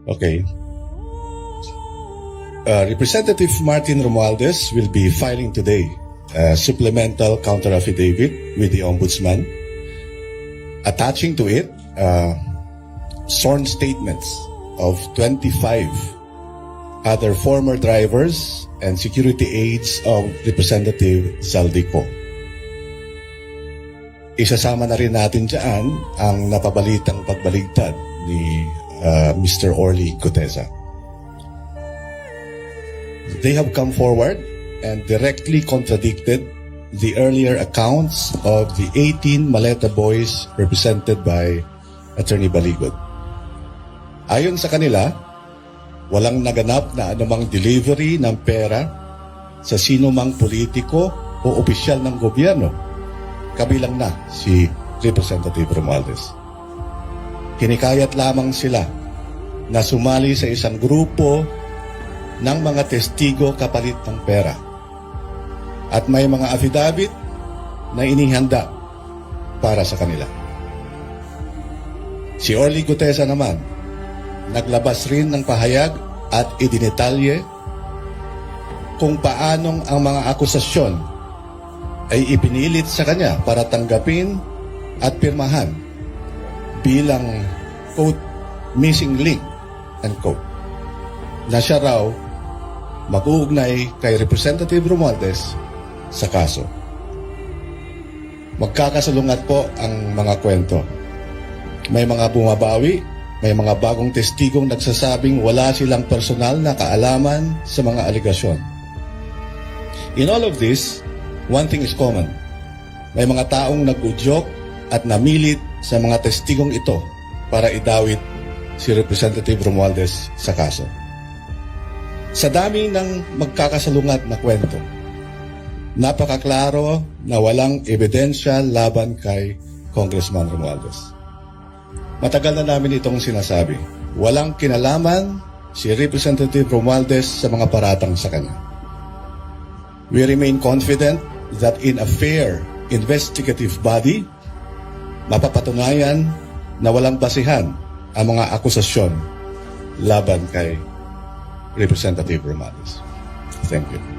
Okay. Representative Martin Romualdez will be filing today a supplemental counter-affidavit with the Ombudsman, attaching to it sworn statements of 25 other former drivers and security aides of Representative Saldico. Isasama na rin natin dyan ang napabalitang pagbaligtad ni Mr. Orly Gutesa. They have come forward and directly contradicted the earlier accounts of the 18 Maleta boys represented by Attorney Baligod. Ayon sa kanila, walang naganap na anumang delivery ng pera sa sinumang politiko o opisyal ng gobyerno, kabilang na si Representative Romualdez. Hinikayat lamang sila na sumali sa isang grupo ng mga testigo kapalit ng pera. At may mga affidavit na inihanda para sa kanila. Si Orly Gutesa naman, naglabas rin ng pahayag at idinetalye kung paanong ang mga akusasyon ay ipinilit sa kanya para tanggapin at pirmahan bilang, quote, missing link, unquote, na siya raw mag-uugnay kay Representative Romualdez sa kaso. Magkakasalungat po ang mga kwento. May mga bumabawi, may mga bagong testigong nagsasabing wala silang personal na kaalaman sa mga aligasyon. In all of this, one thing is common. May mga taong nag-udyok at namilit sa mga testigong ito para idawit si Representative Romualdez sa kaso. Sa dami ng magkakasalungat na kwento, napakaklaro na walang ebidensya laban kay Congressman Romualdez. Matagal na namin itong sinasabi. Walang kinalaman si Representative Romualdez sa mga paratang sa kanya. We remain confident that in a fair investigative body, mapapatunayan na walang basihan ang mga akusasyon laban kay Representative Romualdez. Thank you.